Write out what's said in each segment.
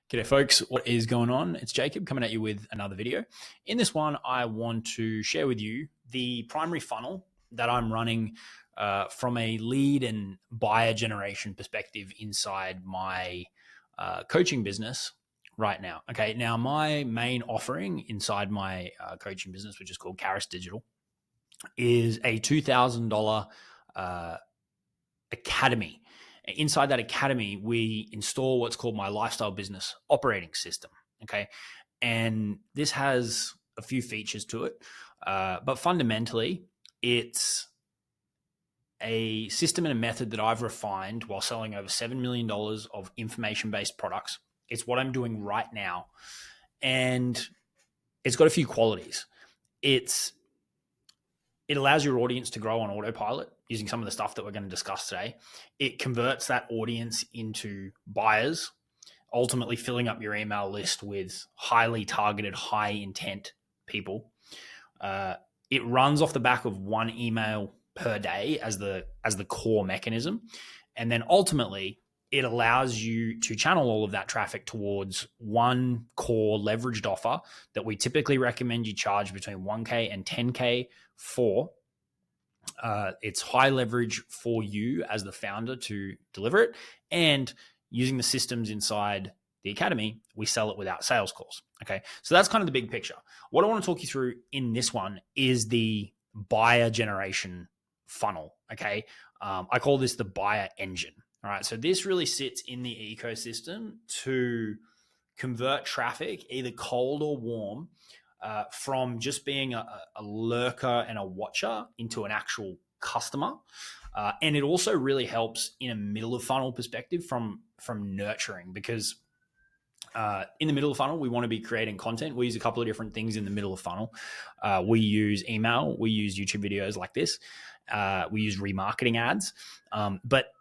G'day folks, what is going on? It's Jacob coming at you with another video. In this one, I want to share with you the primary funnel that I'm running from a lead and buyer generation perspective inside my coaching business right now. Okay, now my main offering inside my coaching business, which is called Caris Digital, is a $2,000 academy. Inside that academy, we install what's called my lifestyle business operating system. Okay. And this has a few features to it. But fundamentally, it's a system and a method that I've refined while selling over $7 million of information-based products. It's what I'm doing right now. And it's got a few qualities. It allows your audience to grow on autopilot using some of the stuff that we're going to discuss today. It converts that audience into buyers, ultimately filling up your email list with highly targeted, high intent people. It runs off the back of one email per day as the core mechanism. And then ultimately, it allows you to channel all of that traffic towards one core leveraged offer that we typically recommend you charge between 1K and 10K for. It's high leverage for you as the founder to deliver it. And using the systems inside the academy, we sell it without sales calls. Okay. So that's kind of the big picture. What I want to talk you through in this one is the buyer generation funnel. Okay. I call this the buyer engine. All right. So this really sits in the ecosystem to convert traffic, either cold or warm, from just being a lurker and a watcher into an actual customer. And it also really helps in a middle of funnel perspective from nurturing, because in the middle of funnel, we want to be creating content. We use a couple of different things in the middle of funnel. We use email. We use YouTube videos like this. We use remarketing ads. But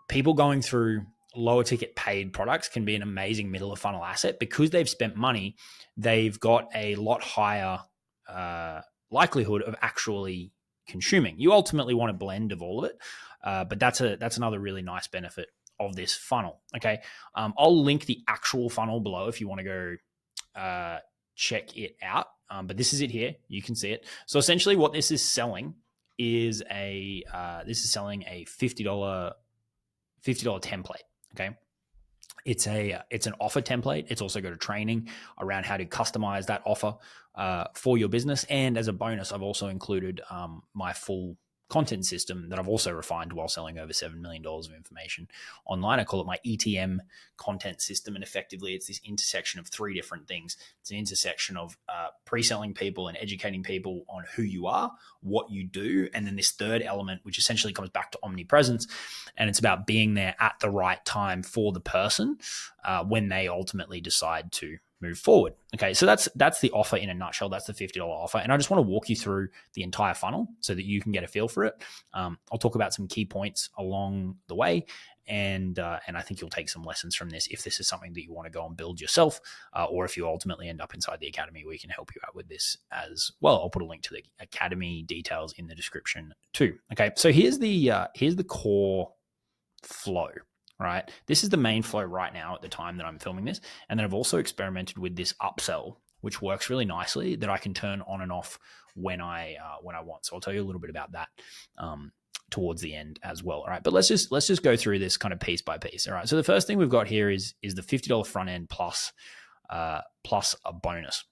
people going through lower ticket paid products can be an amazing middle of funnel asset because they've spent money. They've got a lot higher likelihood of actually consuming. You ultimately want a blend of all of it, but that's another really nice benefit of this funnel. Okay, I'll link the actual funnel below if you want to go check it out. But this is it here. You can see it. So essentially, what this is selling is a $50 template. Okay. It's an offer template. It's also got a training around how to customize that offer for your business. And as a bonus, I've also included my full content system that I've also refined while selling over $7 million of information online. I call it my ETM content system. And effectively, it's this intersection of three different things. It's an intersection of pre-selling people and educating people on who you are, what you do, and then this third element, which essentially comes back to omnipresence. And it's about being there at the right time for the person when they ultimately decide to move forward. Okay, so that's the offer in a nutshell. That's the $50 offer. And I just want to walk you through the entire funnel so that you can get a feel for it. I'll talk about some key points along the way. And I think you'll take some lessons from this if this is something that you want to go and build yourself, or if you ultimately end up inside the academy, we can help you out with this as well. I'll put a link to the academy details in the description too. Okay, so here's the core flow. Right. This is the main flow right now at the time that I'm filming this. And then I've also experimented with this upsell, which works really nicely, that I can turn on and off when I want. So I'll tell you a little bit about that towards the end as well. All right. But let's just go through this kind of piece by piece. All right. So the first thing we've got here is the $50 front end plus a bonus.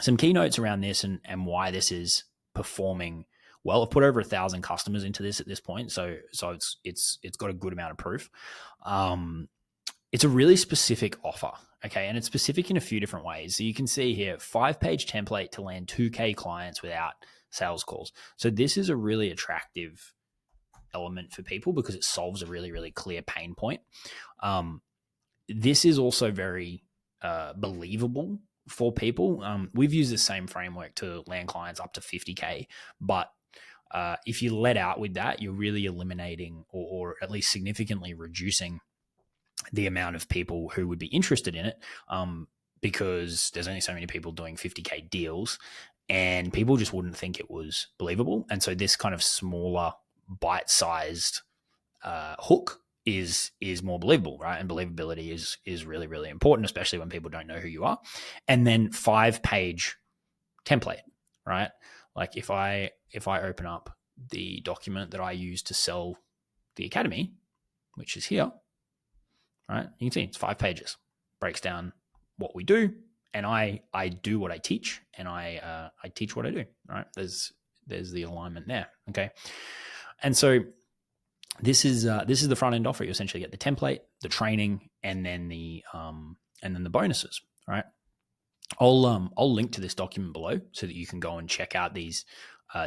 Some keynotes around this and why this is performing well. I've put over 1,000 customers into this at this point, so it's got a good amount of proof. It's a really specific offer, okay, and it's specific in a few different ways. So you can see here, 5-page template to land 2K clients without sales calls. So this is a really attractive element for people because it solves a really, really clear pain point. This is also very believable for people. We've used the same framework to land clients up to 50K, but if you let out with that, you're really eliminating or at least significantly reducing the amount of people who would be interested in it, because there's only so many people doing 50K deals and people just wouldn't think it was believable. And so this kind of smaller bite-sized hook is more believable, right? And believability is really, really important, especially when people don't know who you are. And then 5-page template, right? Like if I open up the document that I use to sell the academy, which is here, right? You can see it's 5 pages, breaks down what we do, and I do what I teach, and I teach what I do, right? There's the alignment there, okay? And so this is the front end offer. You essentially get the template, the training, and then the bonuses, right? I'll link to this document below so that you can go and check out these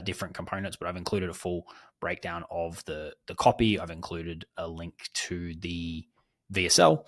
different components. But I've included a full breakdown of the copy. I've included a link to the VSL,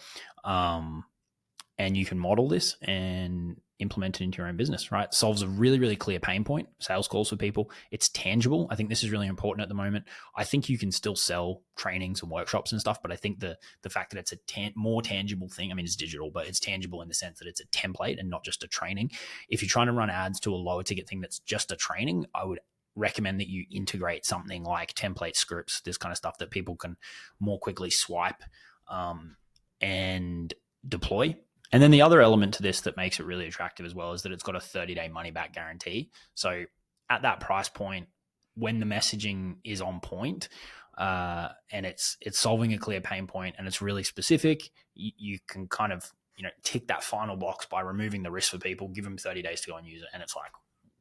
and you can model this and implement it into your own business, right? Solves a really, really clear pain point, sales calls for people. It's tangible. I think this is really important at the moment. I think you can still sell trainings and workshops and stuff, but I think the fact that it's a more tangible thing, I mean, it's digital, but it's tangible in the sense that it's a template and not just a training. If you're trying to run ads to a lower ticket thing that's just a training, I would recommend that you integrate something like template scripts, this kind of stuff that people can more quickly swipe and deploy. And then the other element to this that makes it really attractive as well is that it's got a 30-day money-back guarantee. So at that price point, when the messaging is on point and it's solving a clear pain point and it's really specific, you can kind of tick that final box by removing the risk for people, give them 30 days to go and use it. And it's like,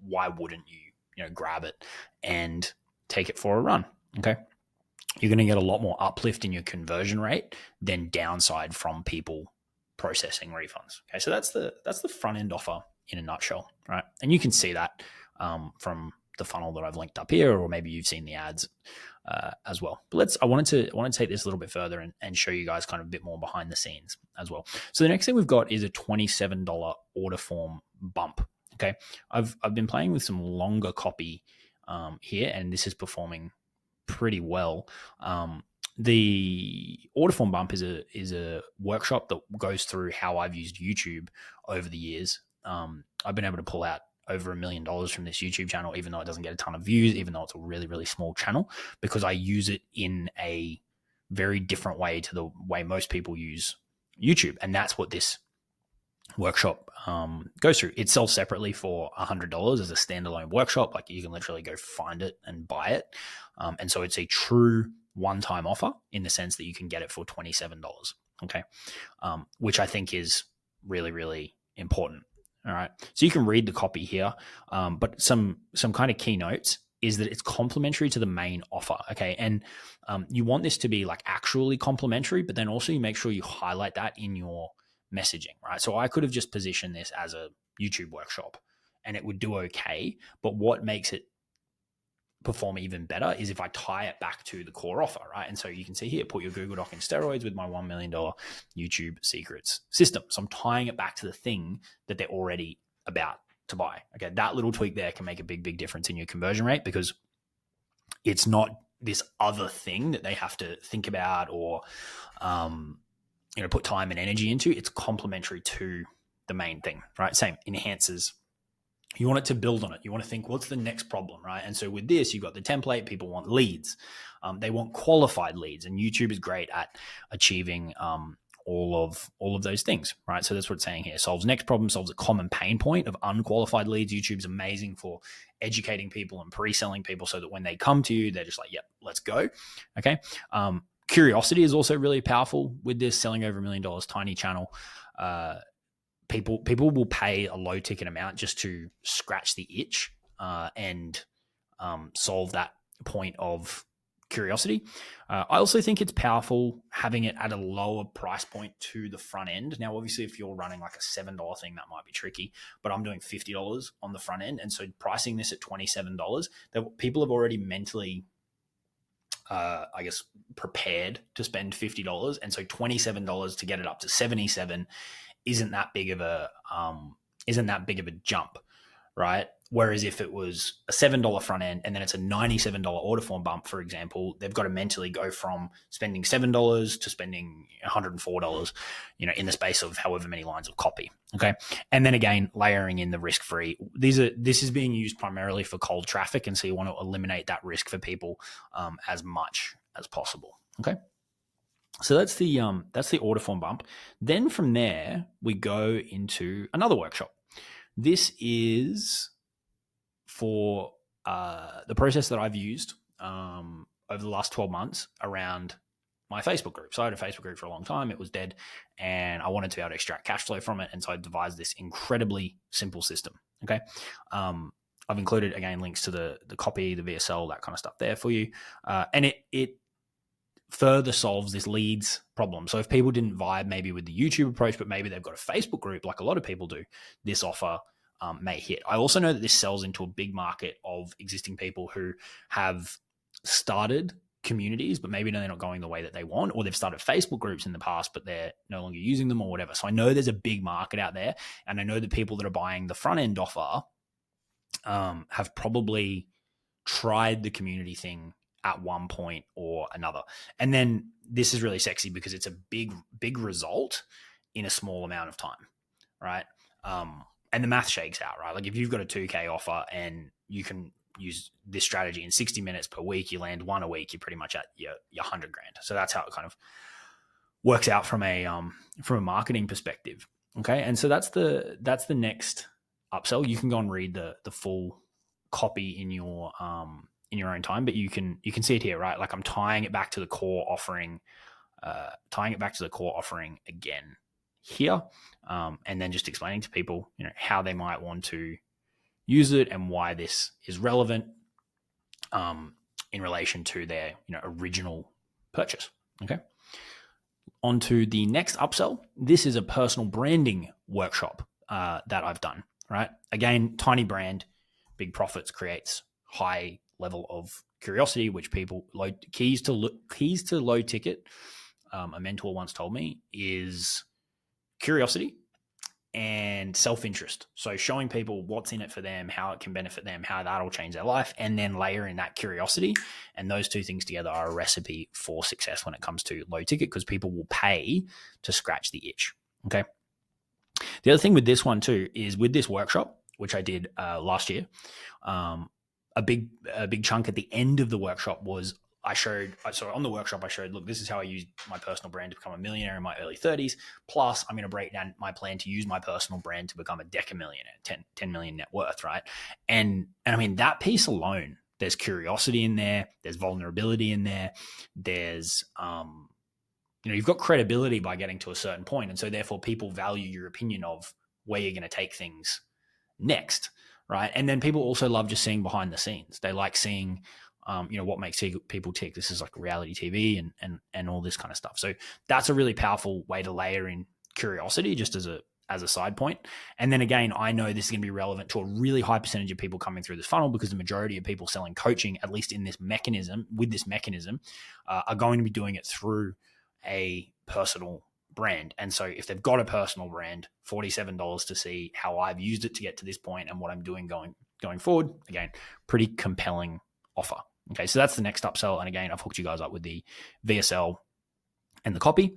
why wouldn't you grab it and take it for a run? Okay. You're going to get a lot more uplift in your conversion rate than downside from people processing refunds. Okay, so that's the front end offer in a nutshell, right? And you can see that from the funnel that I've linked up here, or maybe you've seen the ads as well. But I wanted to take this a little bit further and show you guys kind of a bit more behind the scenes as well. So the next thing we've got is a $27 order form bump. Okay, I've been playing with some longer copy here, and this is performing pretty well. The order form bump is a workshop that goes through how I've used YouTube over the years. I've been able to pull out over $1 million from this YouTube channel, even though it doesn't get a ton of views, even though it's a really, really small channel, because I use it in a very different way to the way most people use YouTube. And that's what this workshop goes through. It sells separately for $100 as a standalone workshop. Like you can literally go find it and buy it. And so it's a true one-time offer in the sense that you can get it for $27. Okay. Which I think is really, really important. All right. So you can read the copy here. But some kind of keynotes is that it's complementary to the main offer. Okay. And you want this to be like actually complementary, but then also you make sure you highlight that in your messaging, right? So I could have just positioned this as a YouTube workshop and it would do okay. But what makes it perform even better is if I tie it back to the core offer, right? And so you can see here, put your Google Doc in steroids with my $1 million YouTube secrets system. So I'm tying it back to the thing that they're already about to buy. Okay. That little tweak there can make a big, big difference in your conversion rate because it's not this other thing that they have to think about or, put time and energy into. It's complementary to the main thing, right? Same, enhances. You want it to build on it. You want to think, what's the next problem, right? And so with this, you've got the template. People want leads. They want qualified leads, and YouTube is great at achieving all of those things, right? So that's what it's saying here. Solves next problem, solves a common pain point of unqualified leads. YouTube's amazing for educating people and pre-selling people so that when they come to you, they're just like, yep, let's go. Okay. Curiosity is also really powerful with this, selling over $1 million, tiny channel. People will pay a low ticket amount just to scratch the itch and solve that point of curiosity. I also think it's powerful having it at a lower price point to the front end. Now, obviously, if you're running like a $7 thing, that might be tricky, but I'm doing $50 on the front end. And so pricing this at $27, that people have already mentally prepared to spend $50. And so $27 to get it up to $77 isn't that big of a jump, right? Whereas if it was a $7 front end and then it's a $97 order form bump, for example, they've got to mentally go from spending $7 to spending $104, in the space of however many lines of copy. Okay. And then again, layering in the risk-free. This is being used primarily for cold traffic. And so you want to eliminate that risk for people as much as possible. Okay. So that's the order form bump. Then from there we go into another workshop. This is for the process that I've used over the last 12 months around my Facebook group. So I had a Facebook group for a long time. It was dead and I wanted to be able to extract cash flow from it. And so I devised this incredibly simple system. Okay. I've included, again, links to the copy, the VSL, that kind of stuff there for you. And it further solves this leads problem. So if people didn't vibe maybe with the YouTube approach, but maybe they've got a Facebook group like a lot of people do, this offer may hit. I also know that this sells into a big market of existing people who have started communities, but maybe they're not going the way that they want, or they've started Facebook groups in the past, but they're no longer using them or whatever. So I know there's a big market out there. And I know the people that are buying the front end offer have probably tried the community thing at one point or another. And then this is really sexy because it's a big result in a small amount of time, right? And the math shakes out, right? Like if you've got a 2K offer and you can use this strategy in 60 minutes per week, you land one a week, you're pretty much at your 100 grand. So that's how it kind of works out from a marketing perspective. Okay. And so that's the next upsell. You can go and read the full copy in your own time, but you can see it here, right? Like I'm tying it back to the core offering again here, and then just explaining to people, how they might want to use it and why this is relevant in relation to their original purchase. Okay. On to the next upsell. This is a personal branding workshop that I've done. Right. Again, tiny brand, big profits creates high level of curiosity, which people keys to low ticket. A mentor once told me is curiosity and self-interest. So showing people what's in it for them, how it can benefit them, how that'll change their life, and then layer in that curiosity. And those two things together are a recipe for success when it comes to low ticket, because people will pay to scratch the itch. Okay. The other thing with this one too is with this workshop, which I did last year, a big chunk at the end of the workshop was on the workshop I showed, look, this is how I used my personal brand to become a millionaire in my early 30s. Plus, I'm going to break down my plan to use my personal brand to become a decamillionaire, 10 million net worth, right? And I mean, that piece alone, there's curiosity in there, there's vulnerability in there, there's you've got credibility by getting to a certain point, and so therefore people value your opinion of where you're going to take things next, right? And then people also love just seeing behind the scenes. They like seeing what makes people tick. This is like reality TV and all this kind of stuff. So that's a really powerful way to layer in curiosity just as a side point. And then again, I know this is going to be relevant to a really high percentage of people coming through this funnel, because the majority of people selling coaching, at least in this mechanism, are going to be doing it through a personal brand. And so if they've got a personal brand, $47 to see how I've used it to get to this point and what I'm doing going forward, again, pretty compelling offer. Okay, so that's the next upsell. And again, I've hooked you guys up with the VSL and the copy.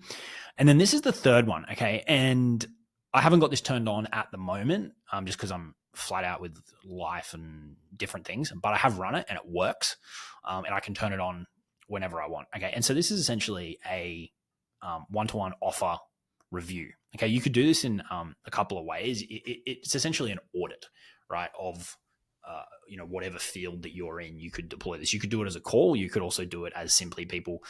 And then this is the third one. Okay, and I haven't got this turned on at the moment, just because I'm flat out with life and different things, but I have run it and it works, and I can turn it on whenever I want. Okay, and so this is essentially a one-to-one offer review. Okay, you could do this in a couple of ways. It's essentially an audit, right, of whatever field that you're in. You could deploy this. You could do it as a call. You could also do it as simply people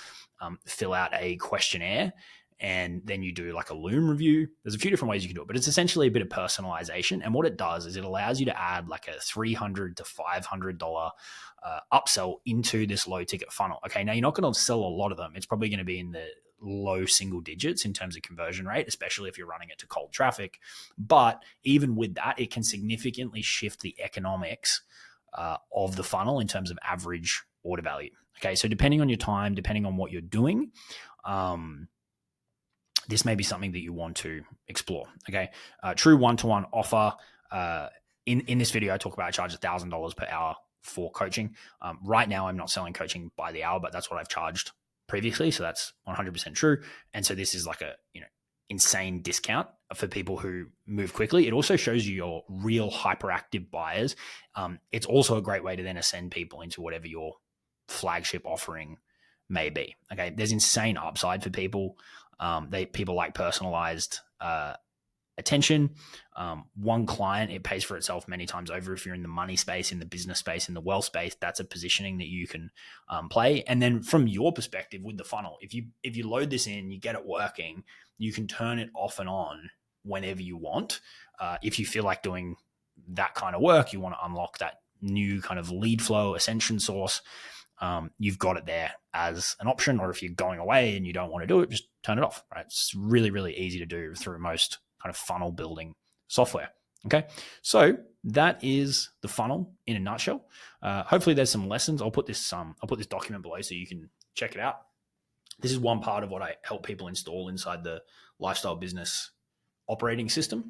fill out a questionnaire and then you do like a Loom review. There's a few different ways you can do it, but it's essentially a bit of personalization. And what it does is it allows you to add like a $300 to $500 upsell into this low ticket funnel. Okay, now you're not going to sell a lot of them. It's probably going to be in the low single digits in terms of conversion rate, especially if you're running it to cold traffic. But even with that, it can significantly shift the economics of the funnel in terms of average order value. Okay, so depending on your time, depending on what you're doing, this may be something that you want to explore. Okay, true one-to-one offer. In this video, I talk about I charge $1,000 per hour for coaching. Right now, I'm not selling coaching by the hour, but that's what I've charged previously, so that's 100% true. And so this is like a insane discount for people who move quickly. It also shows you your real hyperactive buyers. It's also a great way to then ascend people into whatever your flagship offering may be. Okay, there's insane upside for people. People like personalized attention. One client, it pays for itself many times over. If you're in the money space, in the business space, in the wealth space, that's a positioning that you can play. And then from your perspective with the funnel, if you load this in, you get it working, you can turn it off and on whenever you want. If you feel like doing that kind of work, you want to unlock that new kind of lead flow ascension source, you've got it there as an option. Or if you're going away and you don't want to do it, just turn it off. Right? It's really, really easy to do through most kind of funnel building software. Okay, so that is the funnel in a nutshell. Hopefully, there's some lessons. I'll put this document below so you can check it out. This is one part of what I help people install inside the lifestyle business operating system.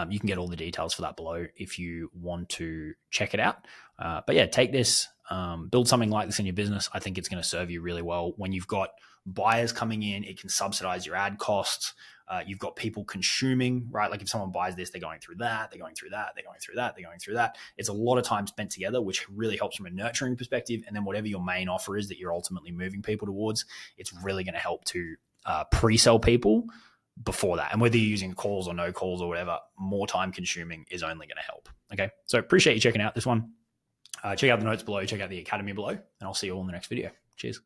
You can get all the details for that below if you want to check it out. But yeah, take this, build something like this in your business. I think it's going to serve you really well. When you've got buyers coming in, it can subsidize your ad costs. You've got people consuming, right? Like if someone buys this, they're going through that, they're going through that, they're going through that, they're going through that. It's a lot of time spent together, which really helps from a nurturing perspective. And then whatever your main offer is that you're ultimately moving people towards, it's really going to help to pre-sell people before that. And whether you're using calls or no calls or whatever, more time consuming is only going to help. Okay. So appreciate you checking out this one. Check out the notes below, check out the academy below, and I'll see you all in the next video. Cheers.